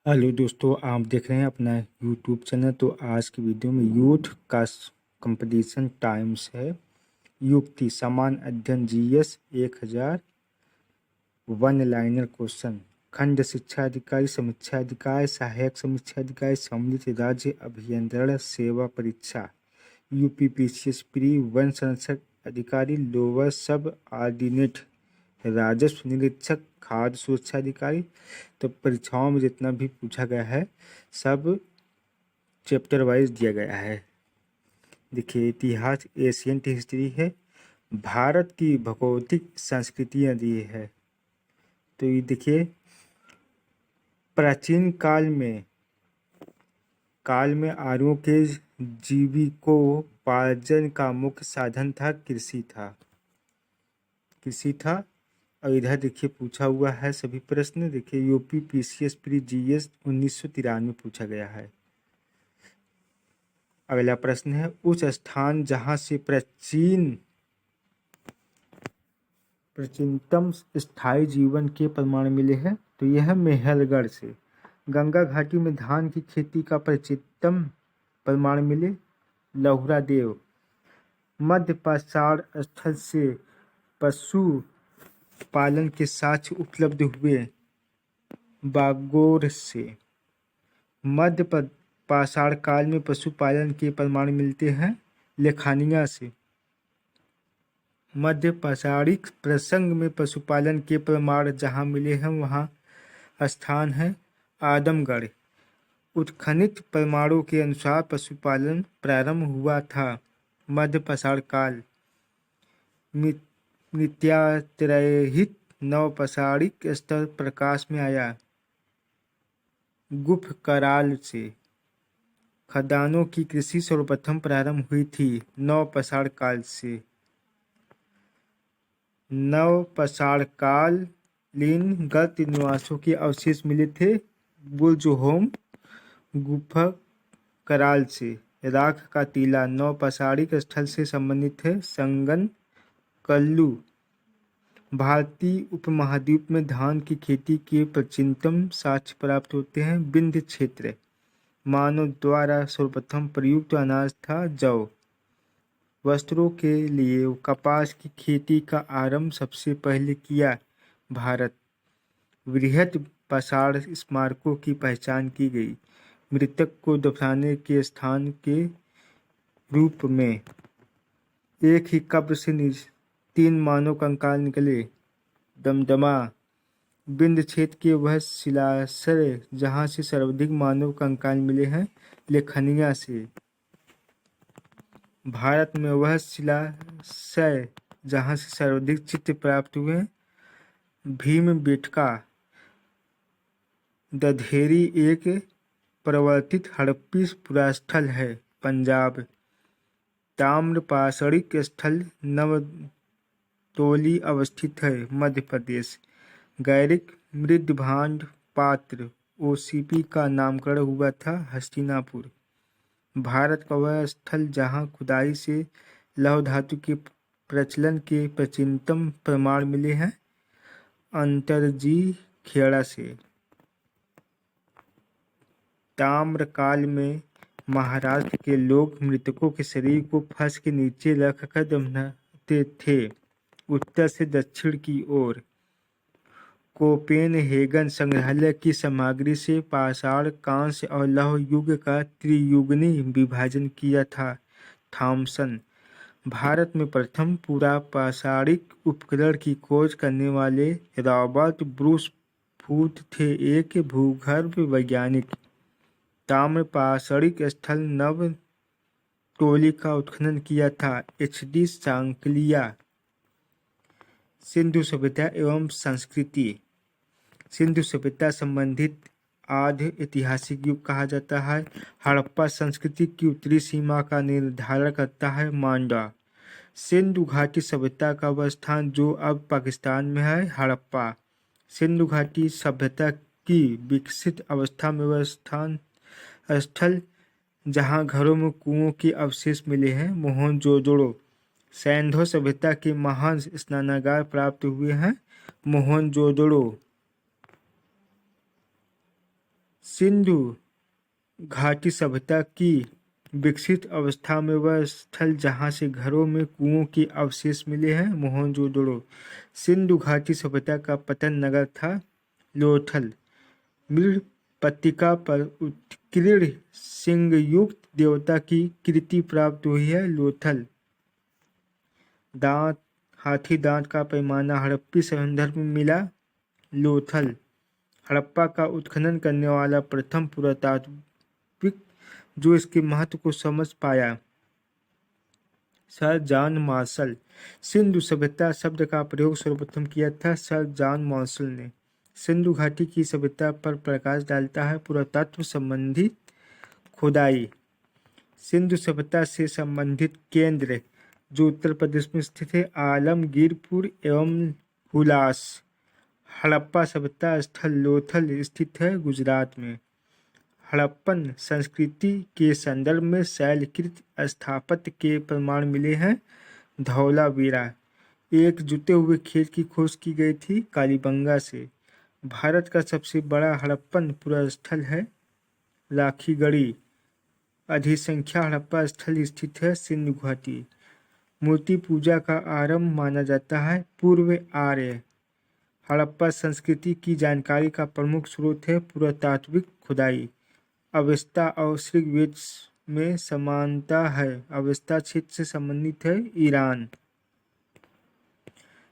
Hello दोस्तों, आप देख रहे हैं अपना यूट्यूब चैनल। तो आज की वीडियो में यूथ का कंपटीशन टाइम्स है। युक्ति सामान्य अध्ययन जीएस 1000 वन लाइनर क्वेश्चन। खंड शिक्षा अधिकारी, समीक्षा अधिकारी, सहायक समीक्षा अधिकारी, सम्मिलित राज्य अभियंत्रण सेवा परीक्षा, यूपीपीसीएस प्री वन संरक्षक अधिकारी, लोअर सब ऑर्डिनेट राजस्व निरीक्षक, खाद्य सुरक्षा अधिकारी। तो परीक्षाओं में जितना भी पूछा गया है सब चैप्टर वाइज दिया गया है। देखिए, इतिहास एशियंट हिस्ट्री है। भारत की भौगोलिक संस्कृतियाँ दी है। तो ये देखिए, प्राचीन काल में आर्यों के जीविकोपार्जन का मुख्य साधन था कृषि था। और इधर देखिए पूछा हुआ है सभी प्रश्न। देखिए, यूपी पीसीएस प्री जीएस 1993 पूछा गया है। अगला प्रश्न है, उस स्थान जहां से प्राचीनतम स्थायी जीवन के प्रमाण मिले हैं। तो यह मेहरगढ़ से। गंगा घाटी में धान की खेती का प्राचीनतम प्रमाण मिले, लहुरा देव। मध्य पाषाण स्थल से पशु पालन के साक्ष्य उपलब्ध हुए, बागोर से। मध्य पाषाण काल में पशुपालन के प्रमाण मिलते हैं, लेखानिया से। मध्य पाषाणिक प्रसंग में पशुपालन के प्रमाण जहाँ मिले हैं वहाँ स्थान है आदमगढ़। उत्खनित प्रमाणों के अनुसार पशुपालन प्रारंभ हुआ था मध्य पाषाण काल। नित्यातिरहित नवपाषाणिक स्तर प्रकाश में आया, गुफ कराल से। खदानों की कृषि सर्वप्रथम प्रारंभ हुई थी नवपाषाण काल से। नवपाषाणकालीन गत निवासों के अवशेष मिले थे बुर्जहोम गुफा कराल से। राख का टीला नवपाषाणिक स्थल से संबंधित है, संगन कल्लू। भारतीय उपमहाद्वीप में धान की खेती के प्राचीनतम साक्ष्य प्राप्त होते हैं विंध्य क्षेत्र। मानव द्वारा सर्वप्रथम प्रयुक्त अनाज था जौ। वस्त्रों के लिए कपास की खेती का आरंभ सबसे पहले किया भारत। वृहद पाषाण स्मारकों की पहचान की गई। मृतक को दफनाने के स्थान के रूप में एक ही कब्र से 3 मानव कंकाल निकले, दमदमा। विंध्य क्षेत्र के वह शिलाश्रय जहाँ से सर्वाधिक मानव कंकाल मिले हैं, लेखनिया से। भारत में वह शिलाशय जहाँ से सर्वाधिक चित्र प्राप्त हुए, भीमबेटका। दधेरी एक प्रवर्तित हड़प्पी पुरास्थल है, पंजाब। ताम्रपाषाणिक स्थल नवतोली अवस्थित है, मध्य प्रदेश। गैरिक मृदभांड पात्र ओसीपी का नामकरण हुआ था हस्तिनापुर। भारत का वह स्थल जहाँ खुदाई से लौह धातु के प्रचलन के प्राचीनतम प्रमाण मिले हैं, अंतरजी खेड़ा से। ताम्रकाल में महाराष्ट्र के लोग मृतकों के शरीर को फर्श के नीचे रखकर दफनाते थे, उत्तर से दक्षिण की ओर। कोपेनहेगन संग्रहालय की सामग्री से पाषाण, कांस्य और लौह युग का त्रियुगनी विभाजन किया था, थॉमसन। भारत में प्रथम पुरापाषाणिक उपकरण की खोज करने वाले रॉबर्ट ब्रूस फूड थे, एक भूगर्भ वैज्ञानिक। ताम्रपाषाणिक स्थल नवतोली का उत्खनन किया था, एच.डी. सांकलिया। सिंधु सभ्यता एवं संस्कृति। सिंधु सभ्यता संबंधित आद्य ऐतिहासिक युग कहा जाता है। हड़प्पा संस्कृति की उत्तरी सीमा का निर्धारण करता है मांडा। सिंधु घाटी सभ्यता का वह स्थान जो अब पाकिस्तान में है, हड़प्पा। सिंधु घाटी सभ्यता की विकसित अवस्था में वह स्थल जहाँ घरों में कुओं के अवशेष मिले हैं, मोहनजोदड़ो। सैंधव सभ्यता के महान स्नानागार प्राप्त हुए हैं, मोहनजोदड़ो। सिंधु घाटी सभ्यता की विकसित अवस्था में वह स्थल जहाँ से घरों में कुओं के अवशेष मिले हैं मोहनजोदड़ो। सिंधु घाटी सभ्यता का पतन नगर था लोथल। मृच्छकटिका पर उत्कीर्ण सिंहयुक्त देवता की कृति प्राप्त हुई है लोथल। दांत हाथी दांत का पैमाना हड़प्पी संदर्भ में मिला लोथल। हड़प्पा का उत्खनन करने वाला प्रथम पुरातात्विक जो इसके महत्व को समझ पाया सर जॉन मार्शल। सिंधु सभ्यता शब्द का प्रयोग सर्वप्रथम किया था सर जॉन मार्शल ने। सिंधु घाटी की सभ्यता पर प्रकाश डालता है पुरातत्व संबंधित खुदाई। सिंधु सभ्यता से संबंधित केंद्र जो उत्तर प्रदेश में स्थित है आलमगीरपुर एवं हुलास। हड़प्पा सभ्यता स्थल लोथल स्थित है गुजरात में। हड़प्पन संस्कृति के संदर्भ में शैलकृत स्थापत्य के प्रमाण मिले हैं धौलावीरा। एक जुटे हुए खेत की खोज की गई थी कालीबंगा से। भारत का सबसे बड़ा हड़प्पन पुरास्थल है राखीगढ़ी। अधिसंख्या हड़प्पा स्थल स्थित है सिंधु घाटी। मूर्ति पूजा का आरंभ माना जाता है पूर्व आर्य। हड़प्पा संस्कृति की जानकारी का प्रमुख स्रोत है पुरातात्विक खुदाई। अवेस्ता और ऋग्वेद में समानता है। अवेस्ता क्षेत्र से संबंधित है ईरान।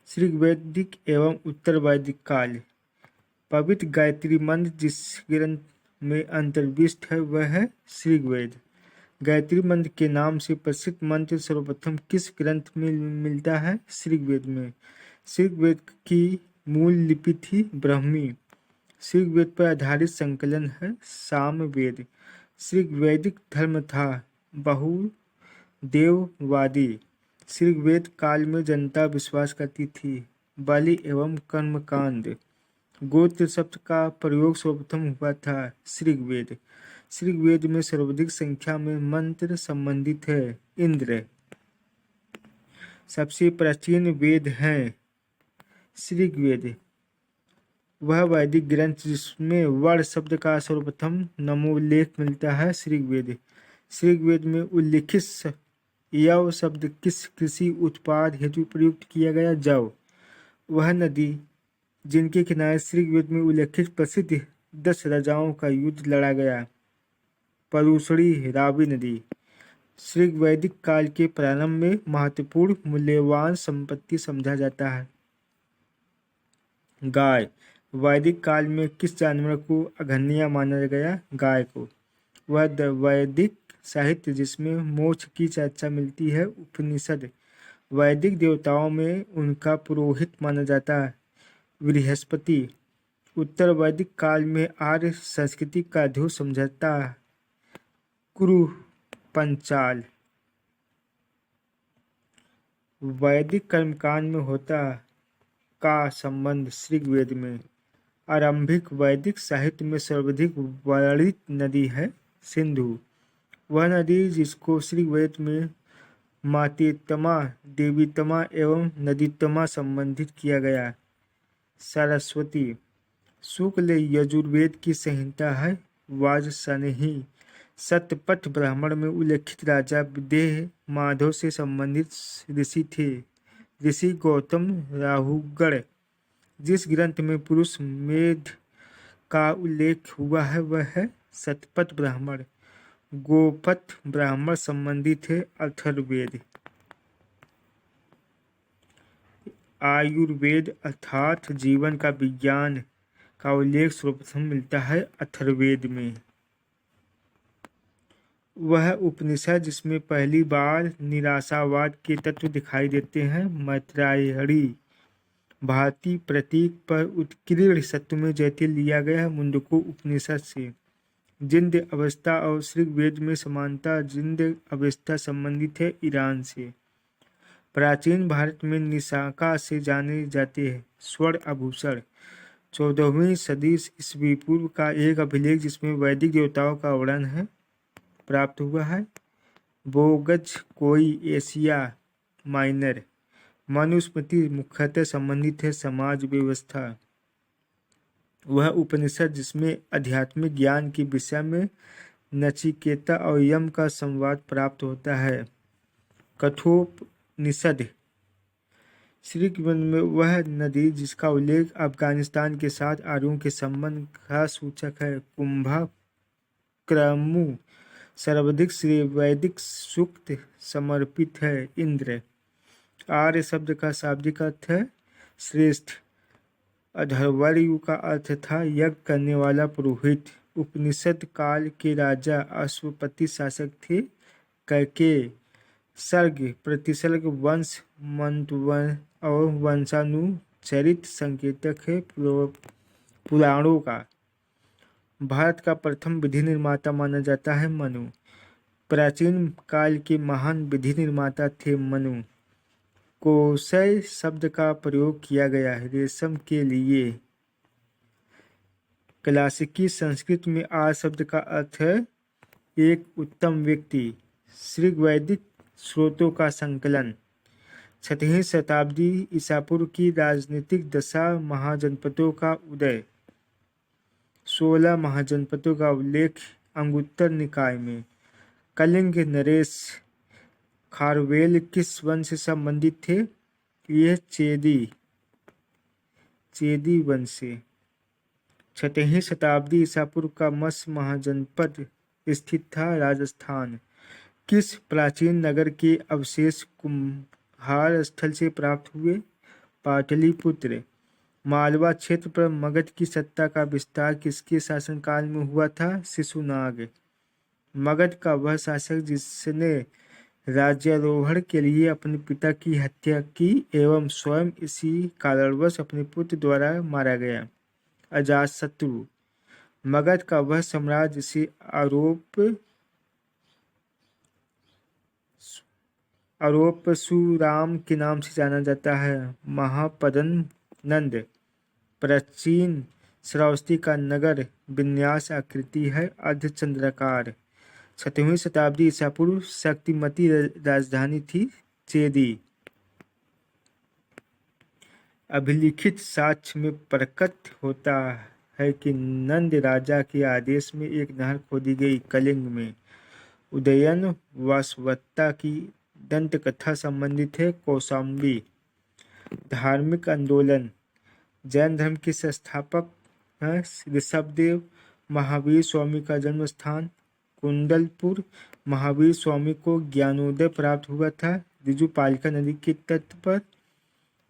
ऋग्वैदिक एवं उत्तर वैदिक काल। पवित्र गायत्री मंत्र जिस ग्रंथ में अंतर्विष्ट है वह है ऋग्वेद। गायत्री मंत्र के नाम से प्रसिद्ध मंत्र सर्वप्रथम किस ग्रंथ में मिलता है ऋग्वेद में। ऋग्वेद की मूल लिपि थी ब्राह्मी। ऋग्वेद पर आधारित संकलन है सामवेद। ऋग्वैदिक धर्म था बहुदेववादी। ऋग्वेद काल में जनता विश्वास करती थी बलि एवं कर्मकांड। गोत्र शब्द का प्रयोग सर्वप्रथम हुआ था ऋग्वेद। ऋग्वेद में सर्वाधिक संख्या में मंत्र संबंधित है इंद्र। सबसे प्राचीन वेद है ऋग्वेद। वह वैदिक ग्रंथ जिसमें वर्ण शब्द का सर्वप्रथम नमोल्लेख मिलता है ऋग्वेद। ऋग्वेद में उल्लिखित यव शब्द किस कृषि उत्पाद हेतु प्रयुक्त किया गया जव। वह नदी जिनके किनारे ऋग्वेद में उल्लेखित प्रसिद्ध 10 राजाओं का युद्ध लड़ा गया परुशड़ी रावी नदी। ऋग्वैदिक काल के प्रारंभ में महत्वपूर्ण मूल्यवान संपत्ति समझा जाता है गाय। वैदिक काल में किस जानवर को अग्रगण्य माना गया गाय को। वह वैदिक साहित्य जिसमें मोक्ष की चर्चा मिलती है उपनिषद। वैदिक देवताओं में उनका पुरोहित माना जाता है बृहस्पति। उत्तर वैदिक काल में आर्य संस्कृति का ध्रुव समझाता है कुरु पंचाल। वैदिक कर्मकांड में होता का संबंध ऋग्वेद में। आरंभिक वैदिक साहित्य में सर्वाधिक वर्णित नदी है सिंधु। वह नदी जिसको ऋग्वेद में मातेतमा देवीतमा एवं नदीतमा संबंधित किया गया सरस्वती। शुक्ल यजुर्वेद की संहिता है वाजसनेयी। सतपथ ब्राह्मण में उल्लेखित राजा विदेह माधव से संबंधित ऋषि थे ऋषि गौतम राहुगढ़। जिस ग्रंथ में पुरुष मेध का उल्लेख हुआ है वह है सतपथ ब्राह्मण। गोपथ ब्राह्मण संबंधित है अथर्ववेद। आयुर्वेद अर्थात जीवन का विज्ञान का उल्लेख सर्वप्रथम मिलता है अथर्ववेद में। वह उपनिषद जिसमें पहली बार निराशावाद के तत्व दिखाई देते हैं मैत्रेयी। भारतीय प्रतीक पर उत्कीर्ण सत्व में जैसे लिया गया है मुंडको उपनिषद से। जिंद अवस्था और ऋग्वेद में समानता। जिंद अवस्था संबंधित है ईरान से। प्राचीन भारत में निशाका से जाने जाते हैं स्वर्ण आभूषण। 14वीं सदी ईस्वी पूर्व का एक अभिलेख जिसमें वैदिक देवताओं का वर्णन है प्राप्त हुआ है बोगज कोई एशिया माइनर। मनुस्मृति मुख्यतः संबंधित है समाज व्यवस्था। वह उपनिषद जिसमें आध्यात्मिक ज्ञान के विषय में नचिकेता और यम का संवाद प्राप्त होता है। कठोपनिषद श्रीकृष्ण में वह नदी जिसका उल्लेख अफगानिस्तान के साथ आर्यों के संबंध का सूचक है। कुंभकर्णु सर्वाधिक श्री वैदिक सूक्त समर्पित है। इंद्र आर्य शब्द का शाब्दिक अर्थ है श्रेष्ठ। अधर्वर्यु का अर्थ था यज्ञ करने वाला पुरोहित। उपनिषद काल के राजा अश्वपति शासक थे। कैकेय सर्ग प्रतिसर्ग वंश मंत्र और वंशानुचरित संकेतक है पुराणों का। भारत का प्रथम विधि निर्माता माना जाता है मनु। प्राचीन काल के महान विधि निर्माता थे मनु। कोशय शब्द का प्रयोग किया गया है रेशम के लिए। क्लासिकी संस्कृत में आ शब्द का अर्थ है एक उत्तम व्यक्ति। श्री वैदिक स्रोतों का संकलन। 6वीं शताब्दी ईसा पूर्व की राजनीतिक दशा। महाजनपदों का उदय। 16 महाजनपदों का उल्लेख अंगुत्तर निकाय में। कलिंग नरेश खारवेल किस वंश से संबंधित थे? यह चेदी वंश से। 6वीं शताब्दी ईसा पूर्व का मत्स्य महाजनपद स्थित था राजस्थान। किस प्राचीन नगर के अवशेष कुम्हार स्थल से प्राप्त हुए? पाटलिपुत्र। मालवा क्षेत्र पर मगध की सत्ता का विस्तार किसके शासनकाल में हुआ था? शिशुनाग। मगध का वह शासक जिसने राज्यारोहण के लिए अपने पिता की हत्या की एवं स्वयं इसी कारणवश अपने पुत्र द्वारा मारा गया। अजातशत्रु। मगध का वह सम्राट जिसे आरोपसुराम के नाम से जाना जाता है। महापद्मनंद। प्राचीन श्रावस्ती का नगर विन्यास आकृति है अर्धचंद्राकार। 7वीं शताब्दी ईसा पूर्व शक्तिमती राजधानी थी चेदी। अभिलिखित साक्ष्य में प्रकट होता है कि नंद राजा के आदेश में एक नहर खोदी गई। कलिंग में उदयन वासवत्ता की दंत कथा संबंधित है। कौशाम्बी। धार्मिक आंदोलन। जैन धर्म के संस्थापक हैं ऋषभदेव। महावीर स्वामी का जन्म स्थान कुंडलपुर। महावीर स्वामी को ज्ञानोदय प्राप्त हुआ था ऋजुपालिका नदी के तट पर।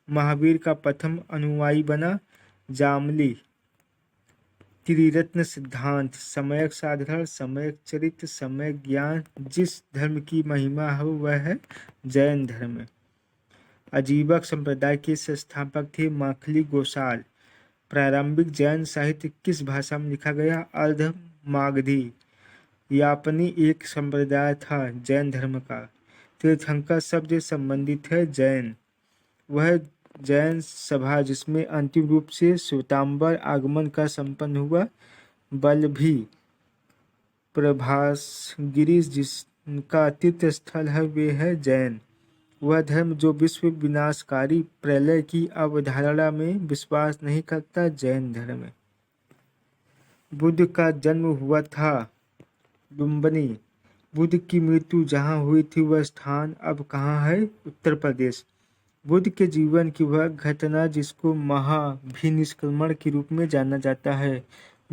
महावीर का प्रथम अनुयायी बना जामली। त्रिरत्न सिद्धांत सम्यक साधारण सम्यक चरित्र सम्यक ज्ञान। जिस धर्म की महिमा है वह है जैन धर्म। अजीबक संप्रदाय के संस्थापक थे माखली गोसाल। प्रारंभिक जैन साहित्य किस भाषा में लिखा गया? अर्ध मागधी। यापनी एक संप्रदाय था जैन धर्म का। तीर्थंकर शब्द संबंधित है जैन। वह जैन सभा जिसमें अंतिम रूप से श्वेतांबर आगमन का संपन्न हुआ। बल्लभी। प्रभासगिरी जिसका तीर्थ स्थल है वे है जैन। वह धर्म जो विश्व विनाशकारी प्रलय की अवधारणा में विश्वास नहीं करता जैन धर्म। बुद्ध का जन्म हुआ था लुम्बिनी। बुद्ध की मृत्यु जहाँ हुई थी वह स्थान अब कहाँ है? उत्तर प्रदेश। बुद्ध के जीवन की वह घटना जिसको महाभिनिष्क्रमण के रूप में जाना जाता है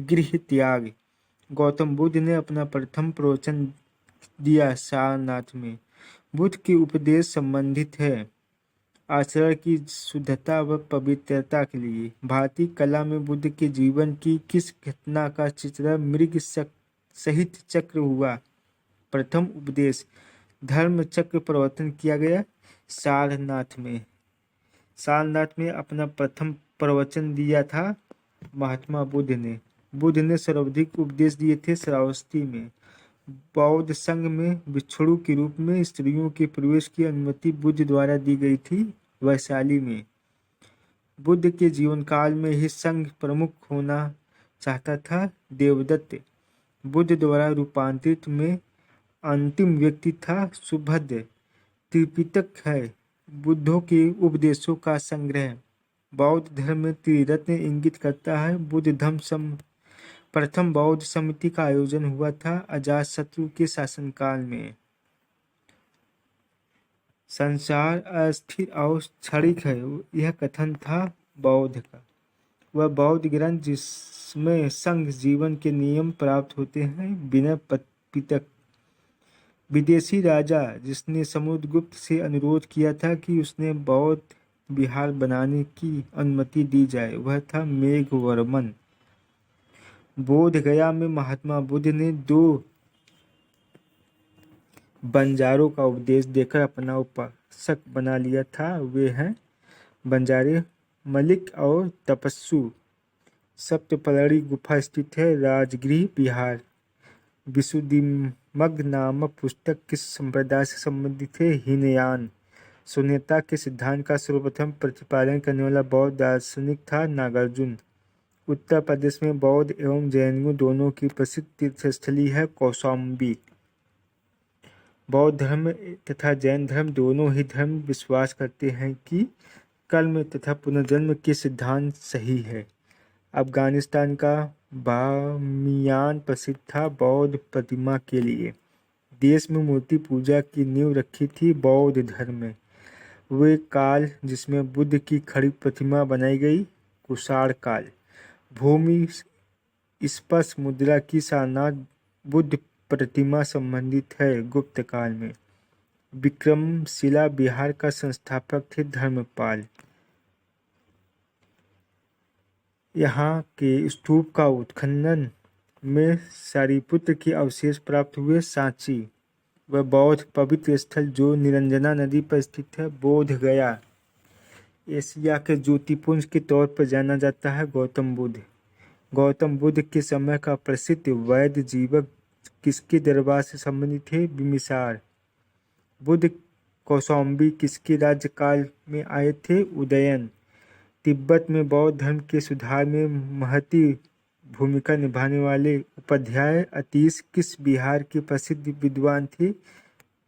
गृह त्याग। गौतम बुद्ध ने अपना प्रथम प्रवचन दिया सारनाथ में। बुद्ध के उपदेश संबंधित है आचरण की शुद्धता व पवित्रता के लिए। भारतीय कला में बुद्ध के जीवन की किस घटना का चित्रण मृग सहित चक्र हुआ? प्रथम उपदेश। धर्म चक्र प्रवर्तन किया गया सारनाथ में। सारनाथ में अपना प्रथम प्रवचन दिया था महात्मा बुद्ध ने। बुद्ध ने सर्वाधिक उपदेश दिए थे श्रावस्ती में। बौद्ध संघ में बिछड़ू के रूप में स्त्रियों के प्रवेश की अनुमति बुद्ध द्वारा दी गई थी वैशाली में। बुद्ध के जीवन काल में ही संघ प्रमुख होना चाहता था देवदत्त। बुद्ध द्वारा रूपांतरित में अंतिम व्यक्ति था सुभद्र। त्रिपिटक है बुद्धों के उपदेशों का संग्रह। बौद्ध धर्म में त्रिरत्न इंगित करता है। बुद्ध धम्म प्रथम बौद्ध समिति का आयोजन हुआ था अजातशत्रु के शासनकाल में। संसार अस्थिर और क्षणिक है, यह कथन था बौद्ध का। वह बौद्ध ग्रंथ जिसमें संघ जीवन के नियम प्राप्त होते हैं। विनय पिटक विदेशी राजा जिसने समुद्रगुप्त से अनुरोध किया था कि उसने बौद्ध विहार बनाने की अनुमति दी जाए, वह था मेघवर्मन। बोध गया में महात्मा बुद्ध ने 2 बंजारों का उपदेश देकर अपना उपासक बना लिया था। वे हैं बंजारे मलिक और तपस्सु। सप्तपलड़ी गुफा स्थित है राजगृह बिहार। विशुद्धिमग्ग नामक पुस्तक किस संप्रदाय से संबंधित है? हीनयान। शून्यता के सिद्धांत का सर्वप्रथम प्रतिपादन करने वाला बौद्ध दार्शनिक था नागार्जुन। उत्तर प्रदेश में बौद्ध एवं जैन दोनों की प्रसिद्ध तीर्थस्थली है कौशाम्बी। बौद्ध धर्म तथा जैन धर्म दोनों ही धर्म विश्वास करते हैं कि कर्म तथा पुनर्जन्म के सिद्धांत सही है। अफगानिस्तान का बामियान प्रसिद्ध था बौद्ध प्रतिमा के लिए। देश में मूर्ति पूजा की नींव रखी थी बौद्ध धर्म में। वे काल जिसमें बुद्ध की खड़ी प्रतिमा बनाई गई कुषाण काल। भूमि स्पर्श मुद्रा की सारनाथ बुद्ध प्रतिमा संबंधित है गुप्त काल में। विक्रमशिला बिहार का संस्थापक थे धर्मपाल। यहाँ के स्तूप का उत्खनन में सारिपुत्र के अवशेष प्राप्त हुए। सांची वह बौद्ध पवित्र स्थल जो निरंजना नदी पर स्थित है। बोध गया एशिया के ज्योतिपुंज के तौर पर जाना जाता है। गौतम बुद्ध। गौतम बुद्ध के समय का प्रसिद्ध वैद्य जीवक किसके दरबार से संबंधित है? बिम्बिसार। बुद्ध कौशाम्बी किसके राज्यकाल में आए थे? उदयन। तिब्बत में बौद्ध धर्म के सुधार में महती भूमिका निभाने वाले उपाध्याय अतीश किस बिहार के प्रसिद्ध विद्वान थे?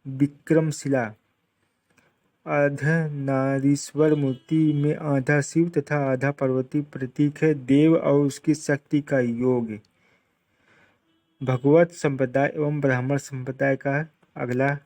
विक्रमशिला। अर्धनारीश्वर मूर्ति में आधा शिव तथा आधा पार्वती प्रतीक है। देव और उसकी शक्ति का योग। भगवत संप्रदाय एवं ब्राह्मण संप्रदाय का अगला